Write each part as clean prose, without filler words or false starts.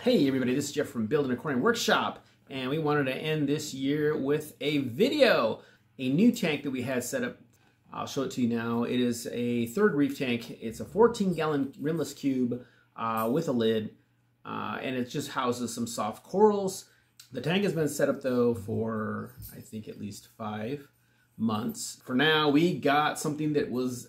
Hey everybody, this is Jeff from Build an Aquarium Workshop, and we wanted to end this year with a video. A new tank that we had set up. I'll show it to you now. It is a third reef tank. It's a 14-gallon rimless cube with a lid, and it just houses some soft corals. The tank has been set up though for, I think, at least 5 months. For now, we got something that was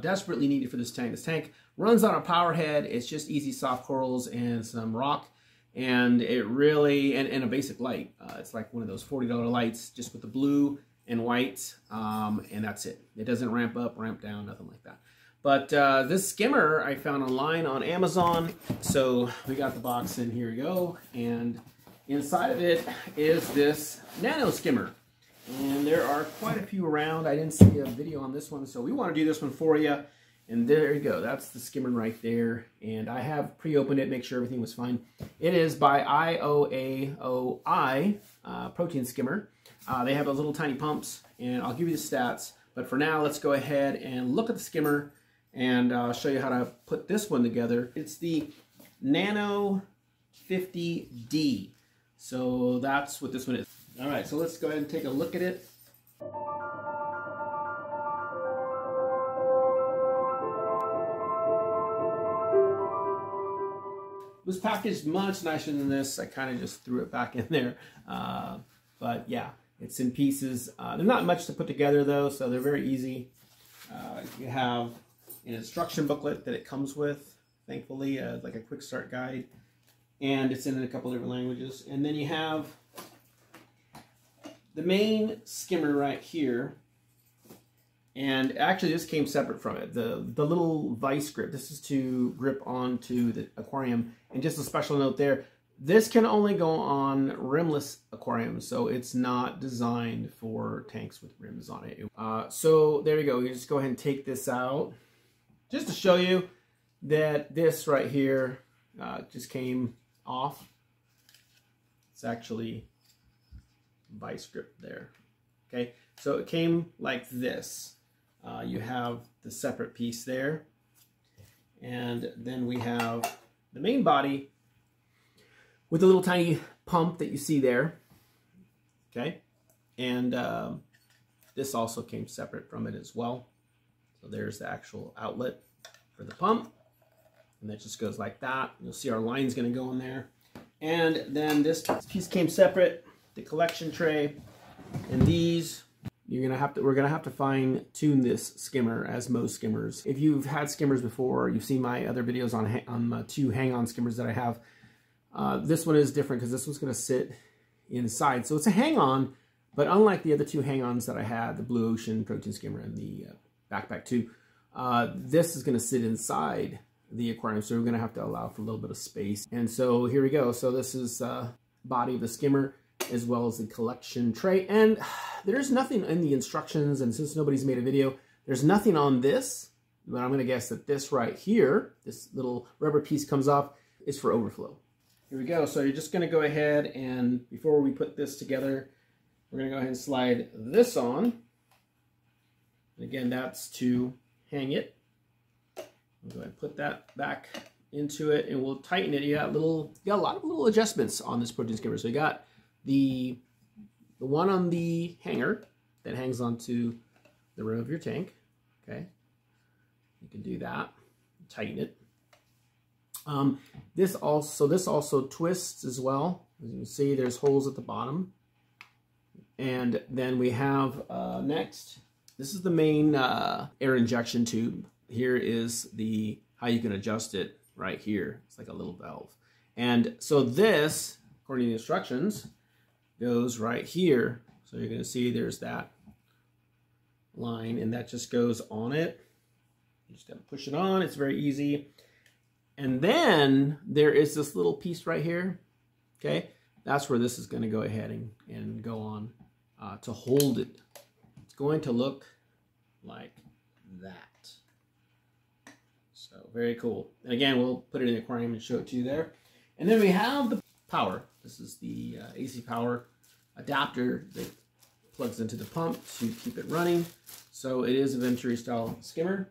desperately needed for this tank. This tank runs on a power head. It's just easy soft corals and some rock, and it really, and a basic light. It's like one of those $40 lights just with the blue and white, and that's it. It doesn't ramp up, ramp down, nothing like that. But this skimmer I found online on Amazon. So we got the box, and here we go. And inside of it is this nano skimmer. And there are quite a few around. I didn't see a video on this one, so we want to do this one for you. And there you go. That's the skimmer right there. And I have pre-opened it, make sure everything was fine. It is by IOAOI protein skimmer. They have those little tiny pumps, and I'll give you the stats. But for now, let's go ahead and look at the skimmer and show you how to put this one together. It's the Nano50D. So that's what this one is. All right, so let's go ahead and take a look at it. It was packaged much nicer than this. I kind of just threw it back in there. But yeah, it's in pieces. There's not much to put together though, so they're very easy. You have an instruction booklet that it comes with, thankfully, like a quick start guide. And it's in a couple different languages. And then you have the main skimmer right here. And actually this came separate from it. The little vice grip, this is to grip onto the aquarium. And just a special note there, this can only go on rimless aquariums, so it's not designed for tanks with rims on it. So there you go, you just go ahead and take this out. Just to show you that this right here just came off. It's actually vice grip there. Okay, so it came like this. You have the separate piece there, and then we have the main body with a little tiny pump that you see there. Okay, and this also came separate from it as well. So there's the actual outlet for the pump, and that just goes like that. You'll see our line's going to go in there, and then this piece came separate. The collection tray, and these. We're gonna have to fine tune this skimmer, as most skimmers. If you've had skimmers before, you've seen my other videos on 2 hang-on skimmers that I have. This one is different because this one's gonna sit inside, so it's a hang-on. But unlike the other 2 hang-ons that I had, the Blue Ocean protein skimmer and the Backpack 2, this is gonna sit inside the aquarium, so we're gonna have to allow for a little bit of space. And so here we go. So this is body of the skimmer, as well as the collection tray. And there's nothing in the instructions, and since nobody's made a video, there's nothing on this, but I'm gonna guess that this right here, this little rubber piece comes off, is for overflow. Here we go. So you're just gonna go ahead, and before we put this together, we're gonna go ahead and slide this on. And again, that's to hang it. We'll go ahead and put that back into it, and we'll tighten it. You got a lot of little adjustments on this protein skimmer. So you got the one on the hanger that hangs onto the rim of your tank. Okay, you can do that. Tighten it. This also twists as well. As you can see, there's holes at the bottom. And then we have next. This is the main air injection tube. Here is how you can adjust it right here. It's like a little valve. And so this, according to the instructions, goes right here. So you're going to see there's that line, and that just goes on it. You just got to push it on. It's very easy. And then there is this little piece right here. Okay, that's where this is going to go ahead and go on to hold it. It's going to look like that. So very cool. And again, we'll put it in the aquarium and show it to you there. And then we have the power. This is the AC power adapter that plugs into the pump to keep it running. So it is a Venturi style skimmer.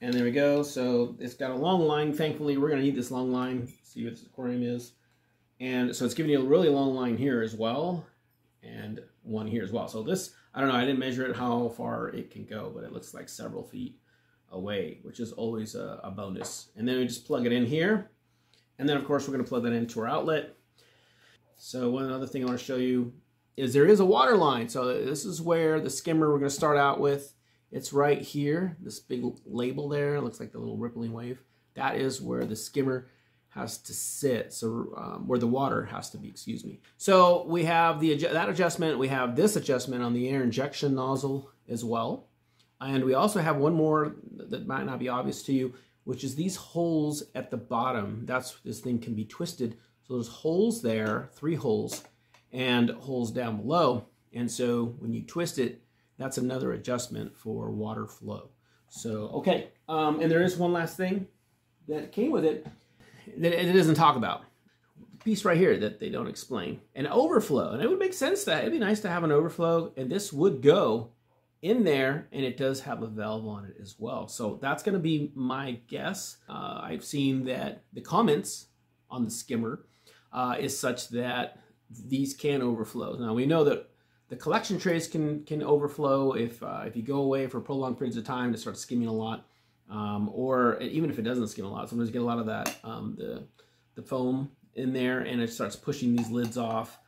And there we go. So it's got a long line. Thankfully, we're going to need this long line. See what this aquarium is. And so it's giving you a really long line here as well. And one here as well. So this, I don't know, I didn't measure it how far it can go, but it looks like several feet away, which is always a bonus. And then we just plug it in here. And then, of course, we're going to plug that into our outlet. So one other thing I want to show you is there is a water line. So this is where the skimmer we're going to start out with. It's right here, this big label there. It looks like the little rippling wave. That is where the skimmer has to sit, so where the water has to be, excuse me. So we have that adjustment. We have this adjustment on the air injection nozzle as well. And we also have one more that might not be obvious to you, which is these holes at the bottom. That's this thing can be twisted. So there's holes there, 3 holes, and holes down below. And so when you twist it, that's another adjustment for water flow. So, okay. And there is one last thing that came with it that it doesn't talk about. The piece right here that they don't explain. An overflow. And it would make sense that it'd be nice to have an overflow. And this would go in there, and it does have a valve on it as well. So that's going to be my guess. I've seen that the comments on the skimmer is such that these can overflow. Now we know that the collection trays can overflow if you go away for prolonged periods of time to start skimming a lot, or even if it doesn't skim a lot. Sometimes you get a lot of that the foam in there, and it starts pushing these lids off,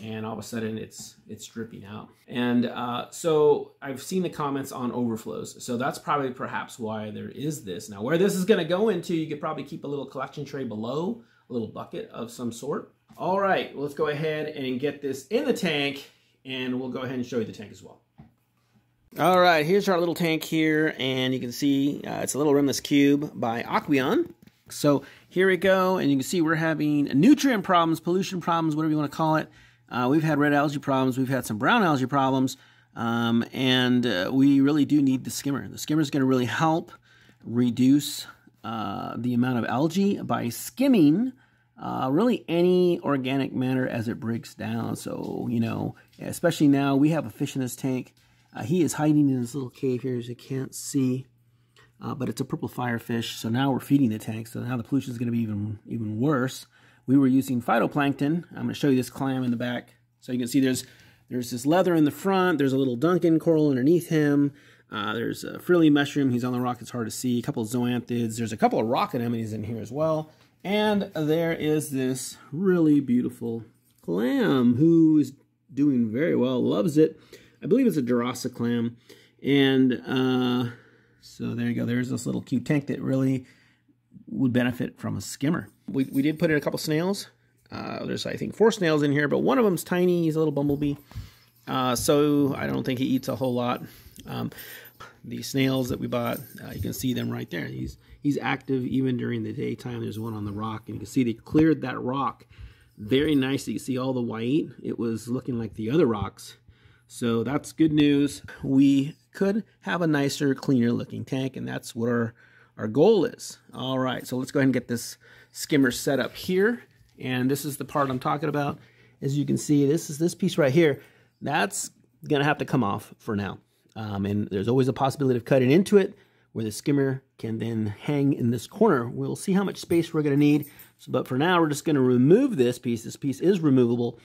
and all of a sudden it's dripping out. And so I've seen the comments on overflows, so that's probably perhaps why there is this. Now where this is going to go into, you could probably keep a little collection tray below, a little bucket of some sort. All right, let's go ahead and get this in the tank, and we'll go ahead and show you the tank as well. All right, here's our little tank here, and you can see it's a little rimless cube by Aquarium. So here we go, and you can see we're having nutrient problems, pollution problems, whatever you want to call it. We've had red algae problems, we've had some brown algae problems, and we really do need the skimmer. The skimmer is going to really help reduce the amount of algae by skimming really any organic matter as it breaks down. So, you know, especially now, we have a fish in this tank. He is hiding in this little cave here, as you can't see, but it's a purple firefish. So now we're feeding the tank, so now the pollution is going to be even worse. We were using phytoplankton. I'm going to show you this clam in the back. So you can see there's this leather in the front. There's a little Duncan coral underneath him. There's a frilly mushroom. He's on the rock. It's hard to see. A couple of zoanthids. There's a couple of rock anemones in here as well. And there is this really beautiful clam who is doing very well, loves it. I believe it's a Durasa clam. And so there you go. There's this little cute tank that really would benefit from a skimmer. We did put in a couple snails. There's, I think, 4 snails in here, but one of them's tiny. He's a little bumblebee. So I don't think he eats a whole lot. The snails that we bought, you can see them right there. He's active even during the daytime. There's one on the rock, and you can see they cleared that rock very nicely. You see all the white. It was looking like the other rocks. So that's good news. We could have a nicer, cleaner looking tank, and that's what our goal is. All right, so let's go ahead and get this skimmer set up here. And this is the part I'm talking about. As you can see, this piece right here, that's going to have to come off for now. And there's always a possibility of cutting into it where the skimmer can then hang in this corner. We'll see how much space we're going to need. So, but for now, we're just going to remove this piece. This piece is removable.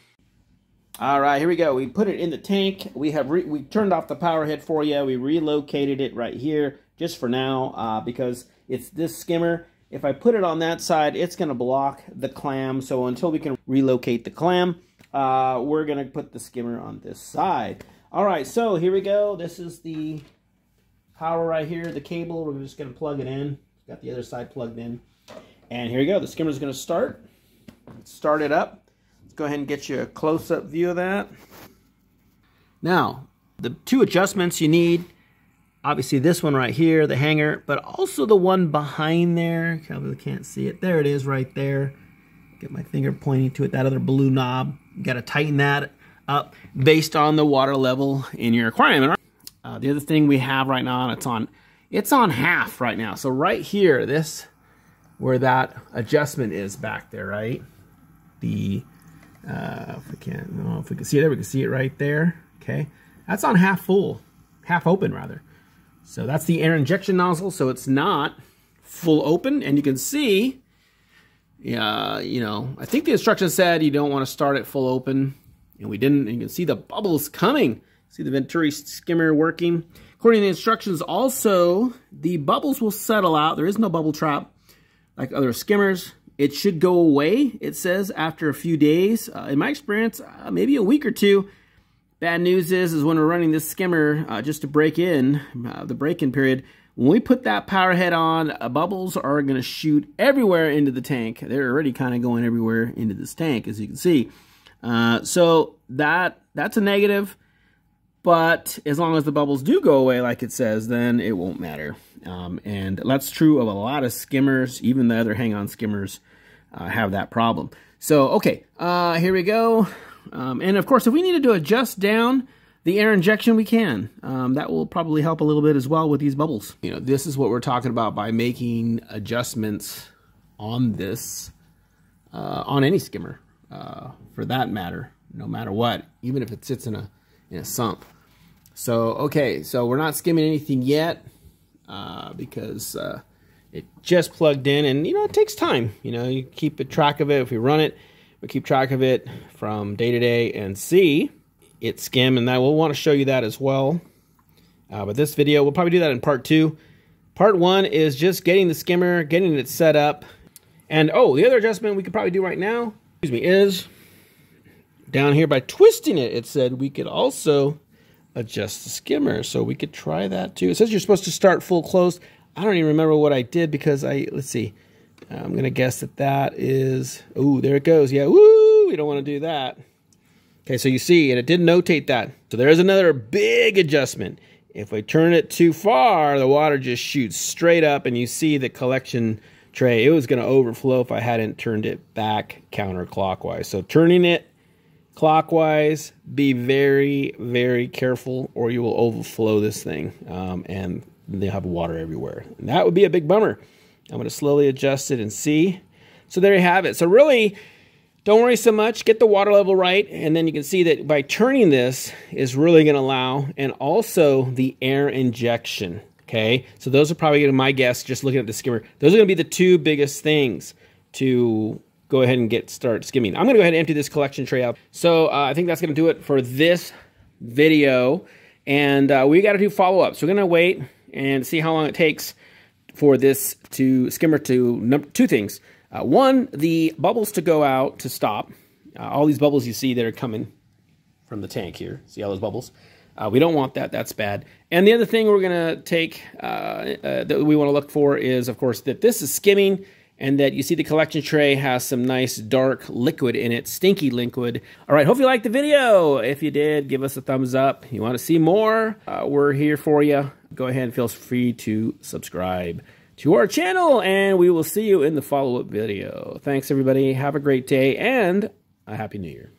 All right, here we go. We put it in the tank. We turned off the power head for you. We relocated it right here just for now because it's this skimmer. If I put it on that side, it's going to block the clam. So until we can relocate the clam, we're going to put the skimmer on this side. All right, so here we go. This is the power right here, the cable. We're just going to plug it in. Got the other side plugged in. And here we go. The skimmer is going to start. Let's start it up. Let's go ahead and get you a close-up view of that. Now, the 2 adjustments you need, obviously this one right here, the hanger, but also the one behind there. Probably can't see it. There it is right there. Get my finger pointing to it, that other blue knob. You got to tighten that up based on the water level in your aquarium. The other thing we have right now, it's on half right now. So right here, this where that adjustment is back there, right? The if we can see it there, we can see it right there. Okay, that's on half full, half open rather. So that's the air injection nozzle, so it's not full open, and you can see, you know, I think the instructions said you don't want to start it full open, and we didn't, and you can see the bubbles coming. See the Venturi skimmer working. According to the instructions, also, the bubbles will settle out. There is no bubble trap like other skimmers. It should go away, it says, after a few days. In my experience, maybe a week or two. Bad news is when we're running this skimmer just to break in, the break-in period, when we put that power head on, bubbles are going to shoot everywhere into the tank. They're already kind of going everywhere into this tank, as you can see. So that's a negative, but as long as the bubbles do go away, like it says, then it won't matter. And that's true of a lot of skimmers. Even the other hang-on skimmers have that problem. So, okay, here we go. And of course, if we needed to adjust down the air injection, we can. That will probably help a little bit as well with these bubbles. You know, this is what we're talking about by making adjustments on this, on any skimmer, for that matter, no matter what, even if it sits in a sump. So, okay, so we're not skimming anything yet because it just plugged in, and, you know, it takes time. You know, you keep a track of it. If we run it, we keep track of it from day to day and see it skim, and we'll want to show you that as well. But this video, we'll probably do that in part 2. Part 1 is just getting the skimmer, getting it set up. And, oh, the other adjustment we could probably do right now, is down here by twisting it. It said we could also adjust the skimmer, so we could try that too. It says you're supposed to start full closed. I don't even remember what I did because let's see. I'm going to guess that is, oh, there it goes. Yeah, woo, we don't want to do that. Okay, so you see, and it did notate that. So there's another big adjustment. If we turn it too far, the water just shoots straight up, and you see the collection tray. It was going to overflow if I hadn't turned it back counterclockwise. So turning it clockwise, be very, very careful, or you will overflow this thing, and they'll have water everywhere. And that would be a big bummer. I'm going to slowly adjust it and see. So there you have it. So really, don't worry so much. Get the water level right, and then you can see that by turning this is really going to allow, and also the air injection. Okay, so those are probably going to, my guess, just looking at the skimmer, those are going to be the two biggest things to go ahead and start skimming. I'm going to go ahead and empty this collection tray out. So I think that's going to do it for this video, and we got to do follow-up. So we're going to wait and see how long it takes for this skimmer to two things. One, the bubbles to go out, to stop. All these bubbles you see that are coming from the tank here. See all those bubbles? We don't want that. That's bad. And the other thing we're going to take that we want to look for is, of course, that this is skimming, and that you see the collection tray has some nice dark liquid in it, stinky liquid. All right, hope you liked the video. If you did, give us a thumbs up. You want to see more? We're here for you. Go ahead and feel free to subscribe to our channel, and we will see you in the follow-up video. Thanks, everybody. Have a great day, and a Happy New Year.